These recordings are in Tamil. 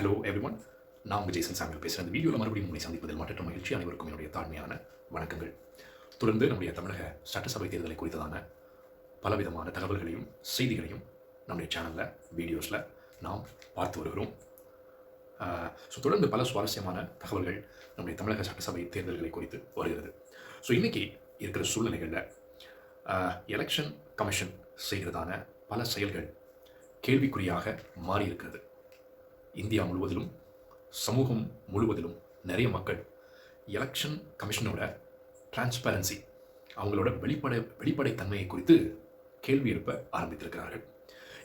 ஹலோ எவ்ரிவன், நான் உங்கள் ஜேசன் சாமியல் பேசுகிறேன். இந்த வீடியோவில் மறுபடியும் உங்களை சந்திப்பதில் மற்ற மகிழ்ச்சி. அனைவருக்கும் என்னுடைய தாழ்மையான வணக்கங்கள். தொடர்ந்து நம்முடைய தமிழக சட்டசபை தேர்தலை குறித்ததான பலவிதமான தகவல்களையும் செய்திகளையும் நம்முடைய சேனலில் வீடியோஸில் நாம் பார்த்து வருகிறோம். தொடர்ந்து பல சுவாரஸ்யமான தகவல்கள் நம்முடைய தமிழக சட்டசபை தேர்தல்களை குறித்து வருகிறது. இன்றைக்கி இருக்கிற சூழ்நிலைகளில் எலெக்ஷன் கமிஷன் செய்கிறதான பல செயல்கள் கேள்விக்குறியாக மாறியிருக்கிறது. இந்தியா முழுவதிலும், சமூகம் முழுவதிலும் நிறைய மக்கள் எலெக்ஷன் கமிஷனோட டிரான்ஸ்பரன்சி, அவங்களோட வெளிப்படைத்தன்மையை குறித்து கேள்வி எழுப்ப ஆரம்பித்திருக்கிறார்கள்.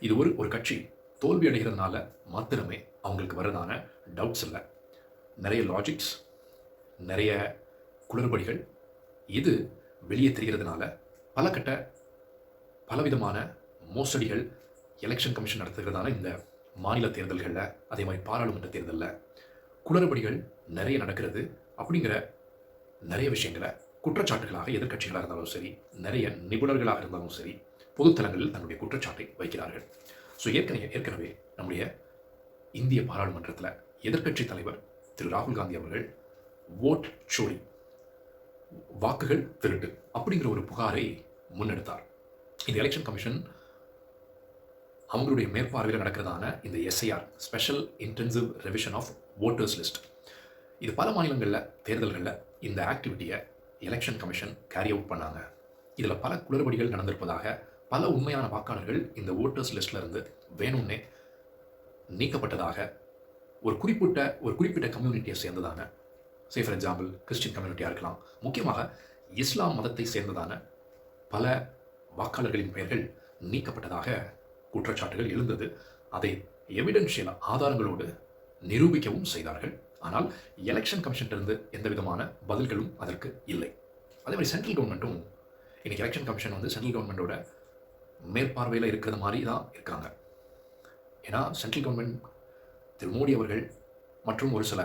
இது ஒரு கட்சி தோல்வி அடைகிறதுனால மாத்திரமே அவங்களுக்கு வர்றதான டவுட்ஸ் இல்லை. நிறைய லாஜிக்ஸ், நிறைய குளறுபடிகள் இது வெளியே தெரிகிறதுனால பலவிதமான மோசடிகள் எலெக்ஷன் கமிஷன் நடத்துகிறதான இந்த மாநில தேர்தல்களில், அதே மாதிரி பாராளுமன்ற தேர்தலில் குளறுபடிகள் நிறைய நடக்கிறது. அப்படிங்கிற நிறைய விஷயங்களை குற்றச்சாட்டுகளாக எதிர்க்கட்சிகளாக இருந்தாலும் சரி, நிறைய நிபுணர்களாக இருந்தாலும் சரி, பொதுத்தலங்களில் தன்னுடைய குற்றச்சாட்டை வைக்கிறார்கள். ஏற்கனவே நம்முடைய இந்திய பாராளுமன்றத்தில் எதிர்க்கட்சி தலைவர் திரு ராகுல் காந்தி அவர்கள் ஓட் சோரி, வாக்குகள் திருட்டு அப்படிங்கிற ஒரு புகாரை முன்னெடுத்தார். இந்த எலெக்ஷன் கமிஷன் அவங்களுடைய மேற்பார்வையில் நடக்கிறதான இந்த SIR, special intensive revision of voters list, இது பல மாநிலங்களில் தேர்தல்களில் இந்த ஆக்டிவிட்டியை எலெக்ஷன் கமிஷன் கேரி அவுட் பண்ணாங்க. இதில் பல குளறுபடிகள் நடந்திருப்பதாக, பல உண்மையான வாக்காளர்கள் இந்த ஓட்டர்ஸ் லிஸ்டில் இருந்து வேணும்னே நீக்கப்பட்டதாக ஒரு குறிப்பிட்ட கம்யூனிட்டியை சேர்ந்ததான, சே ஃபார் எக்ஸாம்பிள் கிறிஸ்டின் கம்யூனிட்டியாக இருக்கலாம், முக்கியமாக இஸ்லாம் மதத்தை சேர்ந்ததான பல வாக்காளர்களின் பெயர்கள் நீக்கப்பட்டதாக குற்றச்சாட்டுகள் எழுந்தது. அதை எவிடென்ஷியல் ஆதாரங்களோடு நிரூபிக்கவும் செய்தார்கள். ஆனால் எலெக்ஷன் கமிஷனிலிருந்து எந்த விதமான பதில்களும் அதற்கு இல்லை. அதே மாதிரி சென்ட்ரல் கவர்மெண்ட்டும் இன்னைக்கு எலெக்ஷன் கமிஷன் சென்ட்ரல் கவர்மெண்டோட மேற்பார்வையில் இருக்கிற மாதிரி தான் இருக்காங்க. ஏன்னா சென்ட்ரல் கவர்மெண்ட் திரு மோடி அவர்கள் மற்றும் ஒரு சில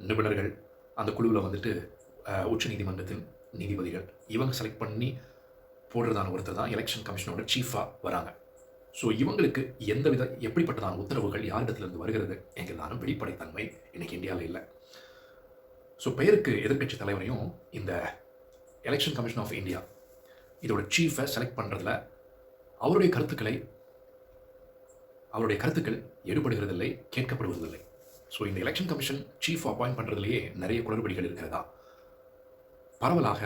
நிபுணர்கள் அந்த குழுவில் உச்ச நீதிமன்றத்தின் நீதிபதிகள் இவங்க செலக்ட் பண்ணி போடுறதான ஒருத்தர் தான் எலெக்ஷன் கமிஷனோட சீஃபாக வராங்க. இவங்களுக்கு எப்படிப்பட்டதான உத்தரவுகள் யாரிடத்திலிருந்து வருகிறது என்கிறதான வெளிப்படைத்தன்மை இன்னைக்கு இந்தியாவில் இல்லை. பெயருக்கு எதிர்க்கட்சி தலைவரையும் இந்த எலெக்ஷன் கமிஷன் ஆஃப் இந்தியா இதோட சீஃபை செலக்ட் பண்ணுறதுல அவருடைய கருத்துக்கள் எடுபடுகிறதில்லை, கேட்கப்படுவதில்லை. இந்த எலெக்ஷன் கமிஷன் சீஃப் அப்பாயிண்ட் பண்ணுறதுலேயே நிறைய குளறுபடிகள் இருக்கிறதா பரவலாக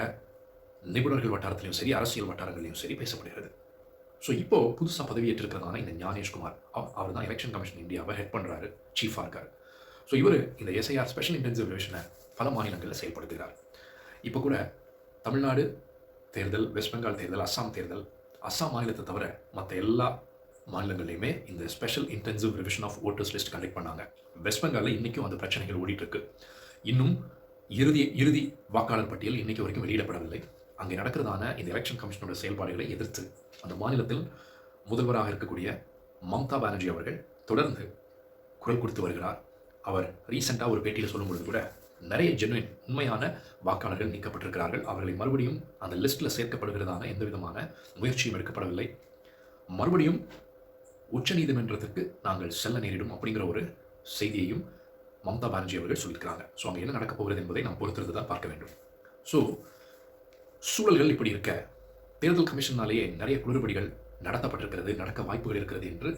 நிபுணர்கள் வட்டாரத்திலையும் சரி, அரசியல் வட்டாரங்களையும் சரி பேசப்படுகிறது. இப்போது புதுசாக பதவியேற்றிருக்கிறதான இந்த ஞானேஷ்குமார், அவர் தான் எலெக்ஷன் கமிஷன் இந்தியாவை ஹெட் பண்ணுறாரு, சீஃபாக இருக்கார். இவர் இந்த எஸ்ஐஆர் ஸ்பெஷல் இன்டென்சிவ் ரெவிஷனை பல மாநிலங்களில் செயல்படுத்துகிறார். இப்போ கூட தமிழ்நாடு தேர்தல், வெஸ்ட் பெங்கால் தேர்தல், அஸ்ஸாம் தேர்தல், அஸ்ஸாம் மாநிலத்தை தவிர மற்ற எல்லா மாநிலங்கள்லையுமே இந்த special intensive revision of voters list conduct பண்ணாங்க. வெஸ்ட் பெங்காலில் இன்றைக்கும் அந்த பிரச்சனைகள் ஓடிட்டுருக்கு. இன்னும் இறுதி வாக்காளர் பட்டியல் இன்றைக்கு வரைக்கும் வெளியிடப்படவில்லை. அங்கே நடக்கிறதான இந்த எலெக்ஷன் கமிஷனோட செயல்பாடுகளை எதிர்த்து அந்த மாநிலத்தில் முதல்வராக இருக்கக்கூடிய மம்தா பானர்ஜி அவர்கள் தொடர்ந்து குரல் கொடுத்து வருகிறார். அவர் ரீசெண்டாக ஒரு பேட்டியில் சொல்லும்பொழுது கூட நிறைய ஜென்யூன் உண்மையான வாக்காளர்கள் நீக்கப்பட்டிருக்கிறார்கள். அவர்களை மறுபடியும் அந்த லிஸ்ட்டில் சேர்க்கப்படுகிறதான எந்த விதமான முயற்சியும் எடுக்கப்படவில்லை. மறுபடியும் உச்ச நீதிமன்றத்திற்கு நாங்கள் செல்ல நேரிடும் அப்படிங்கிற ஒரு செய்தியையும் மம்தா பானர்ஜி அவர்கள் சொல்லியிருக்கிறாங்க. அங்கே என்ன நடக்கப் போகிறது என்பதை நாம் பொறுத்திருந்து தான் பார்க்க வேண்டும். சூழல்கள் இப்படி இருக்க தேர்தல் கமிஷனாலேயே நிறைய குளறுபடிகள் நடத்தப்பட்டிருக்கிறது, நடக்க வாய்ப்புகள் இருக்கிறது என்று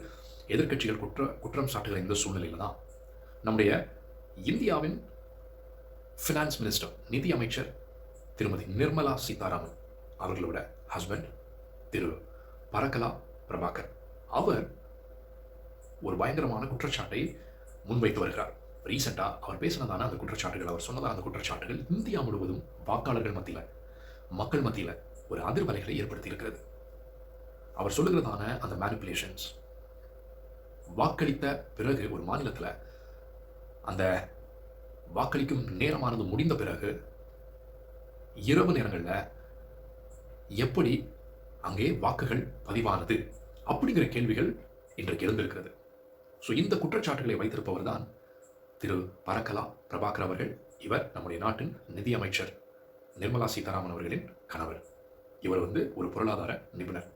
எதிர்க்கட்சிகள் குற்றம் சாட்டுகிற இந்த சூழ்நிலையில் தான் நம்முடைய இந்தியாவின் ஃபினான்ஸ் மினிஸ்டர், நிதி அமைச்சர் திருமதி நிர்மலா சீதாராமன் அவர்களோட ஹஸ்பண்ட் திரு பரக்கலா பிரபாகர், அவர் ஒரு பயங்கரமான குற்றச்சாட்டை முன்வைத்து வருகிறார். ரீசெண்டாக அவர் பேசினதான அந்த குற்றச்சாட்டுகள், அவர் சொன்னதான அந்த குற்றச்சாட்டுகள் இந்தியா முழுவதும் வாக்காளர்கள் மத்தியில், மக்கள் மத்தியில் ஒரு அதிர்வலைகளை ஏற்படுத்தி இருக்கிறது. அவர் சொல்லுகிறதான அந்த மேனிப்புலேஷன்ஸ், வாக்களித்த பிறகு ஒரு மாநிலத்தில் அந்த வாக்களிக்கும் நேரமானது முடிந்த பிறகு இரவு நேரங்களில் எப்படி அங்கே வாக்குகள் பதிவானது அப்படிங்கிற கேள்விகள் இன்றைக்கு எழுந்திருக்கிறது. இந்த குற்றச்சாட்டுகளை வைத்திருப்பவர் தான் திரு பரக்கலா பிரபாகர் அவர்கள். இவர் நம்முடைய நாட்டின் நிதி அமைச்சர் நிர்மலா சீதாராமன் அவர்களின் கணவர். இவர் ஒரு பொருளாதார நிபுணர்.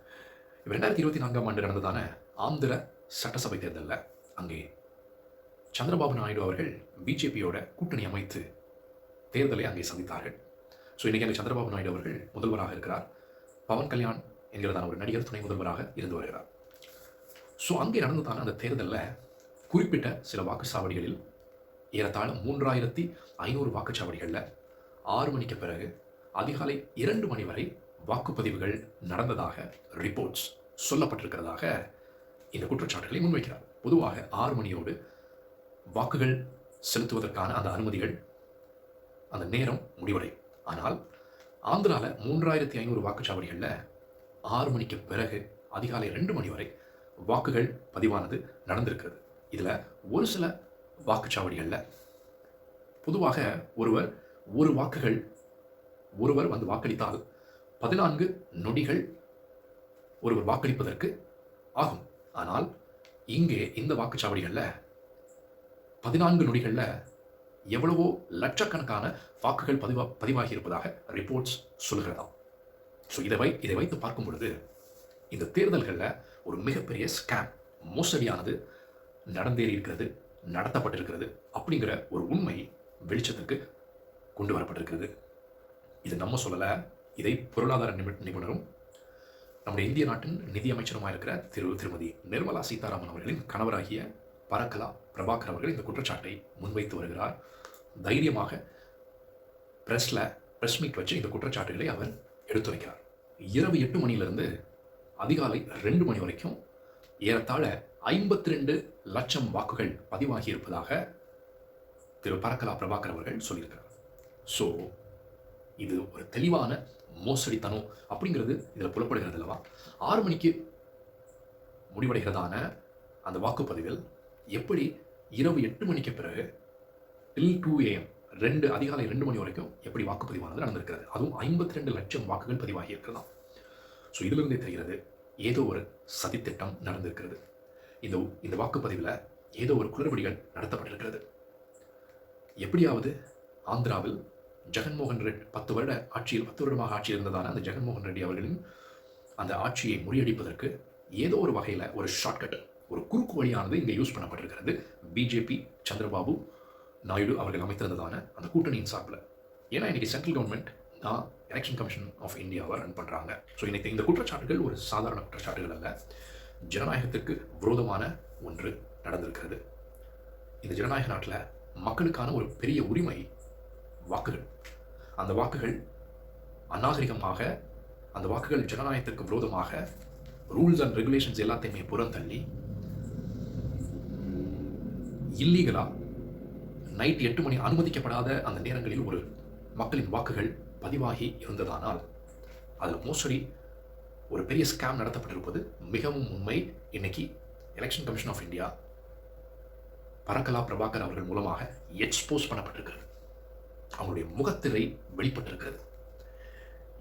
இவர் 2024 நடந்ததான ஆந்திர சட்டசபை தேர்தலில் அங்கே சந்திரபாபு நாயுடு அவர்கள் பிஜேபியோட கூட்டணி அமைத்து தேர்தலை அங்கே சந்தித்தார்கள். ஸோ இன்றைக்கி அங்கே சந்திரபாபு நாயுடு அவர்கள் முதல்வராக இருக்கிறார். பவன் கல்யாண் என்கிறதான ஒரு நடிகர் துணை முதல்வராக இருந்து வருகிறார். ஸோ அங்கே நடந்ததான அந்த தேர்தலில் குறிப்பிட்ட சில வாக்குச்சாவடிகளில் ஏறத்தாழ 3500 வாக்குச்சாவடிகளில் 6 மணிக்கு பிறகு அதிகாலை 2 மணி வரை வாக்குப்பதிவுகள் நடந்ததாக ரிப்போர்ட்ஸ் சொல்லப்பட்டிருக்கிறதாக இந்த குற்றச்சாட்டுகளை முன்வைக்கிறார். பொதுவாக 6 மணியோடு வாக்குகள் செலுத்துவதற்கான அந்த அனுமதிகள் அந்த நேரம் முடிவடையும். ஆனால் ஆந்திராவில் 3500 வாக்குச்சாவடிகளில் 6 மணிக்கு பிறகு அதிகாலை 2 மணி வரை வாக்குகள் பதிவானது நடந்திருக்கிறது. இதில் ஒரு சில வாக்குச்சாவடிகளில் பொதுவாக ஒருவர் வந்து வாக்களித்தால் 14 நொடிகள் ஒருவர் வாக்களிப்பதற்கு ஆகும். ஆனால் இங்கே இந்த வாக்குச்சாவடிகளில் 14 நொடிகளில் எவ்வளவோ லட்சக்கணக்கான வாக்குகள் பதிவாகி இருப்பதாக ரிப்போர்ட்ஸ் சொல்கிறதாம். ஸோ இதை வைத்து பார்க்கும் பொழுது இந்த தேர்தல்களில் ஒரு மிகப்பெரிய ஸ்கேம், மோசடியானது நடந்தேறி இருக்கிறது, நடத்தப்பட்டிருக்கிறது அப்படிங்கிற ஒரு உண்மை வெளிச்சத்திற்கு கொண்டு வரப்பட்டிருக்கிறது. இது நம்ம சொல்லலை, இதை பொருளாதார நிபுணரும் நம்முடைய இந்திய நாட்டின் நிதியமைச்சருமாக இருக்கிற திருமதி நிர்மலா சீதாராமன் அவர்களின் கணவராகிய பரக்கலா பிரபாகர் அவர்கள் இந்த குற்றச்சாட்டை முன்வைத்து வருகிறார். தைரியமாக பிரஸ் மீட் வச்சு இந்த குற்றச்சாட்டுகளை அவர் எடுத்துரைக்கிறார். இரவு 8 மணியிலிருந்து அதிகாலை 2 மணி வரைக்கும் ஏறத்தாழ 52 லட்சம் வாக்குகள் பதிவாகி இருப்பதாக திரு பரக்கலா பிரபாகர் அவர்கள் சொல்லியிருக்கிறார். ஸோ இது ஒரு தெளிவான மோசடித்தனம் அப்படிங்கிறது இதில் புலப்படுகிறது அல்லவா? 6 மணிக்கு முடிவடைகிறதான அந்த வாக்குப்பதிவில் எப்படி இரவு 8 மணிக்கு பிறகு till 2 AM அதிகாலை 2 மணி வரைக்கும் எப்படி வாக்குப்பதிவானது நடந்திருக்கிறது? அதுவும் 52 லட்சம் வாக்குகள் பதிவாகி இருக்கிறதாம். ஸோ இதிலிருந்தே தெரிகிறது ஏதோ ஒரு சதித்திட்டம் நடந்திருக்கிறது. இந்த வாக்குப்பதிவில் ஏதோ ஒரு குளறுபடிகள் நடத்தப்பட்டிருக்கிறது. எப்படியாவது ஆந்திராவில் ஜெகன்மோகன் ரெட்டி 10 வருடமாக ஆட்சியில் இருந்ததான அந்த ஜெகன்மோகன் ரெட்டி அவர்களின் அந்த ஆட்சியை முறியடிப்பதற்கு ஏதோ ஒரு வகையில் ஒரு ஷார்ட்கட், ஒரு குறுக்கு வழியானது இங்கே யூஸ் பண்ணப்பட்டிருக்கிறது. பிஜேபி சந்திரபாபு நாயுடு அவர்கள் அமைத்திருந்ததான அந்த கூட்டணியின் சார்பில். ஏன்னா இன்னைக்கு சென்ட்ரல் கவர்மெண்ட் தான் எலெக்ஷன் கமிஷன் ஆஃப் இந்தியாவை ரன் பண்ணுறாங்க. ஸோ இன்னைக்கு இந்த குற்றச்சாட்டுகள் ஒரு சாதாரண குற்றச்சாட்டுகள் அல்ல, ஜனநாயகத்திற்கு விரோதமான ஒன்று நடந்திருக்கிறது. இந்த ஜனநாயக நாட்டில் மக்களுக்கான ஒரு பெரிய உரிமை வாக்குகள். அந்த வாக்குகள் அநாகரிகமாக, அந்த வாக்குகள் ஜனநாயகத்திற்கு விரோதமாக ரூல்ஸ் அண்ட் ரெகுலேஷன்ஸ் எல்லாத்தையுமே புறந்தள்ளி இல்லீகலாக நைட் 8 மணி அனுமதிக்கப்படாத அந்த நேரங்களில் ஒரு மக்களின் வாக்குகள் பதிவாகி இருந்ததானால் அதில் மோசடி, ஒரு பெரிய ஸ்கேம் நடத்தப்பட்டிருப்பது மிகவும் உண்மை. இன்னைக்கு election commission of India Parakala Prabhakar அவர்கள் மூலமாக எக்ஸ்போஸ் பண்ணப்பட்டிருக்கிறது. அவங்களுடைய முகத்திரை வெளிப்பட்டிருக்கிறது.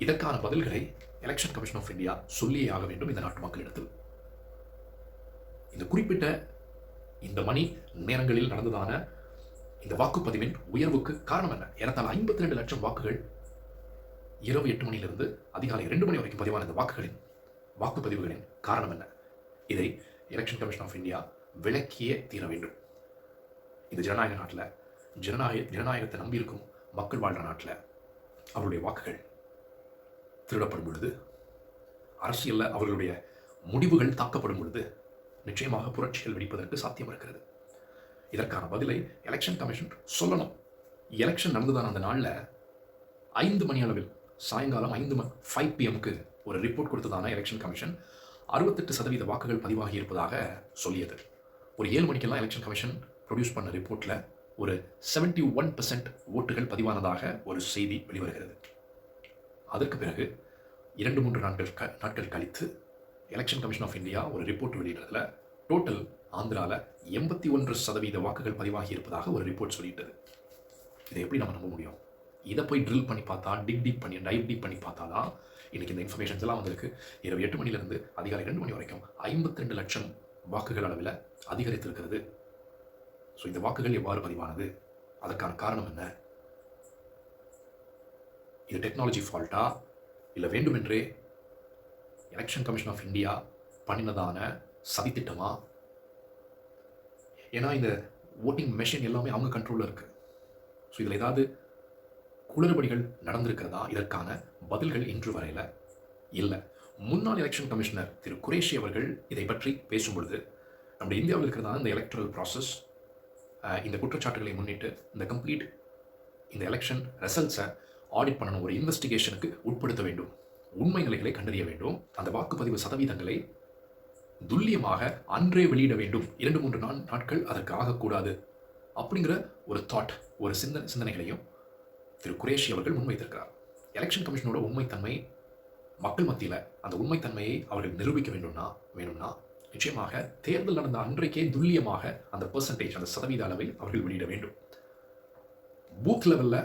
இதற்கான பதில்களை எலெக்ஷன் கமிஷன் ஆஃப் இந்தியா சொல்லியே ஆக வேண்டும் இந்த நாட்டு மக்களிடத்தில். இந்த குறிப்பிட்ட இந்த மணி நேரங்களில் நடந்ததான இந்த வாக்குப்பதிவின் உயர்வுக்கு காரணம் என்ன? ஏறத்தாழ 52 லட்சம் வாக்குகள் இரவு 8 மணியிலிருந்து அதிகாலை 2 மணி வரைக்கும் பதிவான இந்த வாக்குப்பதிவுகளின் காரணம் என்ன? இதை எலெக்ஷன் கமிஷன் ஆஃப் இந்தியா விளக்கியே தீர வேண்டும். இந்த ஜனநாயக நாட்டில், ஜனநாயகத்தை நம்பியிருக்கும் மக்கள் வாழ்கிற நாட்டில் அவருடைய வாக்குகள் திருடப்படும் பொழுது, அரசியலில் அவர்களுடைய முடிவுகள் தாக்கப்படும் பொழுது நிச்சயமாக புரட்சிகள் வெடிப்பதற்கு சாத்தியம் இருக்கிறது. இதற்கான பதிலை எலெக்ஷன் கமிஷன் சொல்லணும். எலெக்ஷன் நடந்ததான அந்த நாளில் 5 மணி அளவில் சாயங்காலம் 5 PM ஒரு ரிப்போர்ட் கொடுத்ததான எலெக்ஷன் கமிஷன் 68% வாக்குகள் பதிவாகி இருப்பதாக சொல்லியது. ஒரு 7 மணிக்கெல்லாம் எலெக்ஷன் கமிஷன் ப்ரொடியூஸ் பண்ண ரிப்போர்ட்டில் ஒரு 71% ஓட்டுகள் பதிவானதாக ஒரு செய்தி வெளிவருகிறது. அதற்கு பிறகு 2-3 நாட்கள் கழித்து எலெக்ஷன் கமிஷன் ஆஃப் இந்தியா ஒரு ரிப்போர்ட் வெளியிடுறதுல டோட்டல் ஆந்திராவில் 81% வாக்குகள் பதிவாகி இருப்பதாக ஒரு ரிப்போர்ட் சொல்லிட்டது. இதை எப்படி நம்ம நம்ப முடியும்? இதை போய் ட்ரில் பண்ணி பார்த்தா, டைவ் டீப் பண்ணி பார்த்தா தான் இன்றைக்கி இந்த இன்ஃபர்மேஷன்ஸ் எல்லாம் வந்திருக்கு. இரவு 8 மணிலேருந்து அதிகாலை 2 மணி வரைக்கும் 52 லட்சம் வாக்குகள் அளவில் அதிகரித்திருக்கிறது. ஸோ இந்த வாக்குகள் எவ்வாறு பதிவானது? அதற்கான காரணம் என்ன? இது டெக்னாலஜி ஃபால்ட்டா, இல்லை வேண்டுமென்றே எலெக்ஷன் கமிஷன் ஆஃப் இந்தியா பண்ணினதான சதித்திட்டமா? ஏன்னா இந்த ஓட்டிங் மெஷின் எல்லாமே அவங்க கண்ட்ரோலில் இருக்குது. ஸோ இதில் ஏதாவது குளறுபடிகள் நடந்திருக்கிறதா? இதற்கான பதில்கள் இன்று வரையில் இல்லை. முன்னாள் எலெக்ஷன் கமிஷனர் திரு குரேஷி அவர்கள் இதை பற்றி பேசும்பொழுது, நம்முடைய இந்தியாவில் இருக்கிறதான இந்த எலக்ட்ரல் ப்ராசஸ், இந்த குற்றச்சாட்டுகளை முன்னிட்டு இந்த எலெக்ஷன் ரிசல்ட்ஸை ஆடிட் பண்ணணும், ஒரு இன்வெஸ்டிகேஷனுக்கு உட்படுத்த வேண்டும், உண்மை நிலைகளை கண்டறிய வேண்டும், அந்த வாக்குப்பதிவு சதவீதங்களை துல்லியமாக அன்றே வெளியிட வேண்டும், 2-3 நாட்கள் அதற்கு ஆகக்கூடாது அப்படிங்கிற ஒரு தாட், ஒரு சிந்தனைகளையும் திரு குரேஷி அவர்கள் முன்வைத்திருக்கிறார். எலெக்ஷன் கமிஷனோட உண்மைத்தன்மை மக்கள் மத்தியில் அந்த உண்மைத்தன்மையை அவர்கள் நிரூபிக்க வேணும்னா நிச்சயமாக தேர்தல் நடந்த அன்றைக்கே துல்லியமாக அந்த பெர்சன்டேஜ், அந்த சதவீத அளவை அவர்கள் வெளியிட வேண்டும். பூத் லெவலில்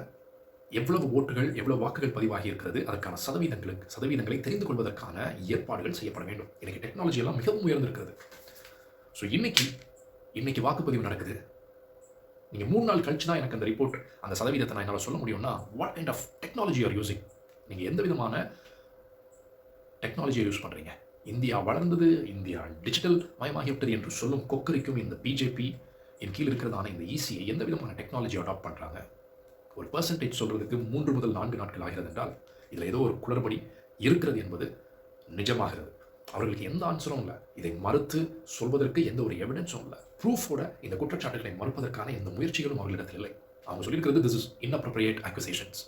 எவ்வளவு ஓட்டுகள், எவ்வளவு வாக்குகள் பதிவாகி இருக்கிறது, அதற்கான சதவீதங்களை தெரிந்து கொள்வதற்கான ஏற்பாடுகள் செய்யப்பட வேண்டும். இன்னைக்கு டெக்னாலஜி எல்லாம் மிகவும் உயர்ந்திருக்கிறது. ஸோ இன்னைக்கு வாக்குப்பதிவு நடக்குது. நீங்கள் 3 நாள் கழிச்சு தான் எனக்கு அந்த ரிப்போர்ட், அந்த சதவீதத்தை நான் என்னால் சொல்ல முடியும்னா, what kind of technology are using? நீங்கள் எந்த விதமான டெக்னாலஜியை யூஸ் பண்ணுறீங்க? இந்தியா வளர்ந்தது, இந்தியா டிஜிட்டல் மயமாகிவிட்டது என்று சொல்லும் கொக்கரிக்கும் இந்த பிஜேபி என் கீழ் இருக்கிறதான இந்த இசிஐ எந்த விதமான டெக்னாலஜி அடாப்ட் பண்ணுறாங்க? ஒரு பெர்சன்டேஜ் சொல்கிறதுக்கு 3 முதல் 4 நாட்கள் ஆகிறது என்றால் இதில் ஏதோ ஒரு குளறுபடி இருக்கிறது என்பது நிஜமாகிறது. அவர்களுக்கு எந்த ஆன்சரும் இல்லை. இதை மறுத்து சொல்வதற்கு எந்த ஒரு எவிடன்ஸும் இல்லை. ப்ரூஃபோட இந்த குற்றச்சாட்டுகளை மறுப்பதற்கான எந்த முயற்சிகளும் அவர்களிடத்தில் இல்லை. அவங்க சொல்லியிருக்கிறது திஸ் இஸ் inappropriate accusations.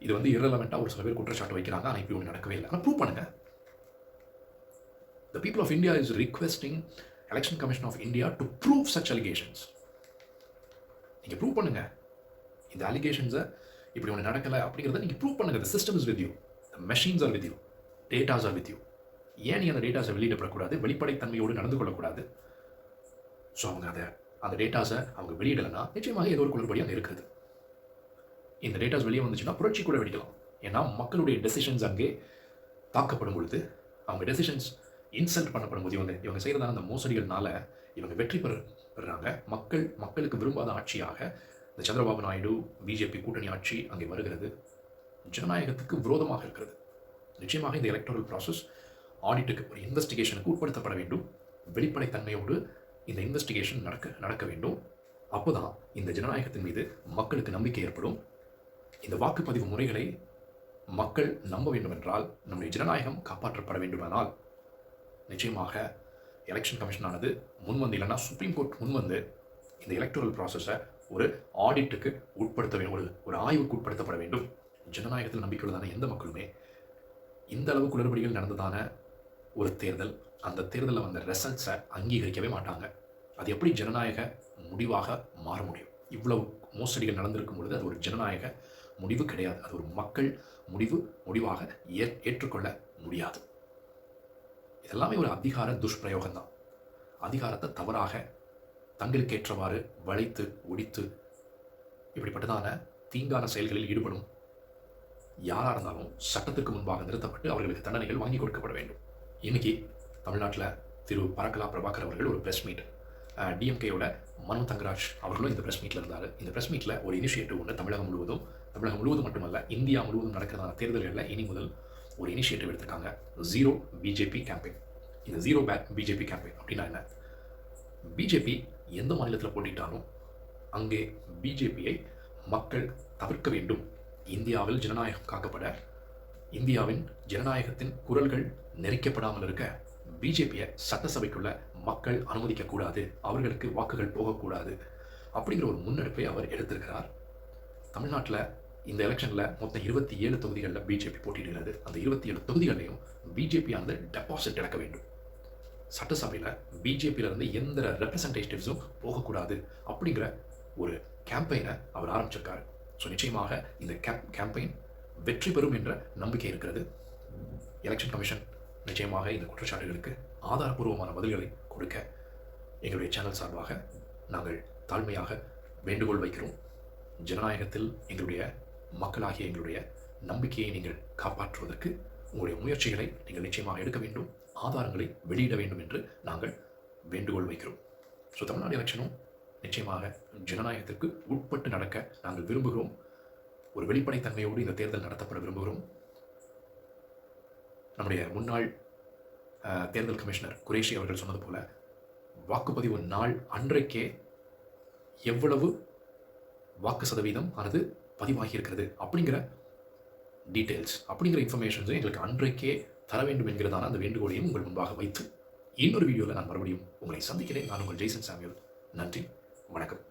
இது irrelevant-ஆ ஒரு சில பேர் குற்றச்சாட்டு வைக்கிறாங்க. ஆனால் இப்படி ஒன்று நடக்கவே இல்லை. ஆனால் ப்ரூவ் பண்ணுங்க. The people of India is requesting Election Commission of India to prove such allegations. நீங்கள் ப்ரூவ் பண்ணுங்க. இந்த அலிகேஷன்ஸை இப்படி ஒன்று நடக்கலை அப்படிங்கிறத நீங்கள் ப்ரூவ் பண்ணுங்க. The system is with you. The machines are with you. Datas are with you. ஏன் நீங்கள் அந்த டேட்டாஸை வெளியிடப்படக்கூடாது? வெளிப்படைத்தன்மையோடு நடந்து கொள்ளக்கூடாது. ஸோ அந்த டேட்டாஸை அவங்க வெளியிடலைன்னா நிச்சயமாக ஏதோ ஒரு குளறுபடி அங்கே இருக்குது. இந்த டேட்டாஸ் வெளியே வந்துச்சுன்னா புரட்சி கூட வெடிக்கலாம். ஏன்னா மக்களுடைய டெசிஷன்ஸ் அங்கே தாக்கப்படும் பொழுது, அவங்க டெசிஷன்ஸ் இன்சல்ட் பண்ணப்படும் போது, இவங்க செய்கிறதான அந்த மோசடிகள்னால இவங்க வெற்றி பெறுறாங்க. மக்களுக்கு விரும்பாத ஆட்சியாக இந்த சந்திரபாபு நாயுடு பிஜேபி கூட்டணி ஆட்சி அங்கே வருகிறது. ஜனநாயகத்துக்கு விரோதமாக இருக்கிறது. நிச்சயமாக இந்த எலக்டோரல் ப்ராசஸ் ஆடிட்டுக்கு, ஒரு இன்வெஸ்டிகேஷனுக்கு உட்படுத்தப்பட வேண்டும். வெளிப்படைத்தன்மையோடு இந்த இன்வெஸ்டிகேஷன் நடக்க வேண்டும். அப்போதான் இந்த ஜனநாயகத்தின் மீது மக்களுக்கு நம்பிக்கை ஏற்படும். இந்த வாக்குப்பதிவு முறைகளை மக்கள் நம்ப வேண்டும் என்றால், நம்முடைய ஜனநாயகம் காப்பாற்றப்பட வேண்டுமானால் நிச்சயமாக எலெக்ஷன் கமிஷனானது முன்வந்து, இல்லைன்னா சுப்ரீம் கோர்ட் முன்வந்து இந்த எலக்டோரல் ப்ராசஸை ஒரு ஆடிட்டுக்கு உட்படுத்த வேண்டும், ஒரு ஆய்வுக்கு உட்படுத்தப்பட வேண்டும். ஜனநாயகத்தில் நம்பிக்கையுள்ளதான எந்த மக்களுமே இந்த அளவு குளறுபடிகள் நடந்ததான ஒரு தேர்தல், அந்த தேர்தலில் வந்த ரிசல்ட்ஸை அங்கீகரிக்கவே மாட்டாங்க. அது எப்படி ஜனநாயக முடிவாக மாற முடியும்? இவ்வளவு மோசடிகள் நடந்திருக்கும் பொழுது அது ஒரு ஜனநாயக முடிவு கிடையாது. அது ஒரு மக்கள் முடிவாக ஏற்றுக்கொள்ள முடியாது. இதெல்லாமே ஒரு அதிகார துஷ்பிரயோகம் தான். அதிகாரத்தை தவறாக தங்களுக்கேற்றவாறு வளைத்து ஒடித்து இப்படிப்பட்டதான தீங்கான செயல்களில் ஈடுபடும் யாராக இருந்தாலும் சட்டத்துக்கு முன்பாக நிறுத்தப்பட்டு அவர்களுக்கு தண்டனைகள் வாங்கி கொடுக்கப்பட வேண்டும். இன்னைக்கு தமிழ்நாட்டில் திரு பரக்கலா பிரபாகர் அவர்கள் ஒரு ப்ரெஸ் மீட், டிஎம்கேயோட மனு தங்கராஜ் அவர்களும் இந்த ப்ரெஸ் மீட்டில் இருந்தார். இந்த ப்ரெஸ் மீட்டில் ஒரு இனிஷியேட்டிவ் ஒன்று தமிழகம் முழுவதும் மட்டுமல்ல, இந்தியா முழுவதும் நடக்கிறதான தேர்தல்களில் இனி முதல் ஒரு இனிஷியேட்டிவ் எடுத்திருக்காங்க. Zero BJP campaign. இந்த ஜீரோ பிஜேபி கேம்பெயின் அப்படின்னா என்ன? பிஜேபி எந்த மாநிலத்தில் போட்டிட்டாலும் அங்கே பிஜேபியை மக்கள் தவிர்க்க வேண்டும். இந்தியாவில் ஜனநாயகம் காக்கப்பட, இந்தியாவின் ஜனநாயகத்தின் குரல்கள் நெரிக்கப்படாமல் இருக்க பிஜேபியை சட்டசபைக்குள்ள மக்கள் அனுமதிக்கக்கூடாது, அவர்களுக்கு வாக்குகள் போகக்கூடாது அப்படிங்கிற ஒரு முன்னெடுப்பை அவர் எடுத்திருக்கிறார். தமிழ்நாட்டில் இந்த எலெக்ஷனில் மொத்தம் 27 தொகுதிகளில் பிஜேபி போட்டியிடுகிறது. அந்த 27 தொகுதிகளையும் பிஜேபி அந்த டெபாசிட் இழக்க வேண்டும். சட்டசபையில் பிஜேபியிலிருந்து எந்த ரெப்ரசன்டேட்டிவ்ஸும் போகக்கூடாது அப்படிங்கிற ஒரு கேம்பெயினை அவர் ஆரம்பிச்சிருக்காரு. ஸோ நிச்சயமாக இந்த கேம்பெயின் வெற்றி பெறும் என்ற நம்பிக்கை இருக்கிறது. எலெக்ஷன் கமிஷன் நிச்சயமாக இந்த குற்றச்சாட்டுகளுக்கு ஆதாரபூர்வமான பதில்களை கொடுக்க எங்களுடைய சேனல் சார்பாக நாங்கள் தாழ்மையாக வேண்டுகோள் வைக்கிறோம். ஜனநாயகத்தில் எங்களுடைய மக்களாகிய எங்களுடைய நம்பிக்கையை நீங்கள் காப்பாற்றுவதற்கு உங்களுடைய முயற்சிகளை நீங்கள் நிச்சயமாக எடுக்க வேண்டும், ஆதாரங்களை வெளியிட வேண்டும் என்று நாங்கள் வேண்டுகோள் வைக்கிறோம். ஸோ தமிழ்நாடு எலெக்ஷனும் நிச்சயமாக ஜனநாயகத்திற்கு உட்பட்டு நடக்க நாங்கள் விரும்புகிறோம். ஒரு வெளிப்படைத்தன்மையோடு இந்த தேர்தல் நடத்தப்பட விரும்புகிறோம். நம்முடைய முன்னாள் தேர்தல் கமிஷனர் குரேஷி அவர்கள் சொன்னது போல, வாக்குப்பதிவு நாள் அன்றைக்கே எவ்வளவு வாக்கு சதவீதம் ஆனது பதிவாகி இருக்கிறது அப்படிங்கிற டீட்டெயில்ஸ், அப்படிங்கிற இன்ஃபர்மேஷன்ஸை எங்களுக்கு அன்றைக்கே தர வேண்டும் என்கிறதான அந்த வேண்டுகோளையும் உங்கள் முன்பாக வைத்து இன்னொரு வீடியோவில் நான் மறுபடியும் உங்களை சந்திக்கிறேன். நான் உங்கள் ஜெய்சன் சாமுவேல். நன்றி, வணக்கம்.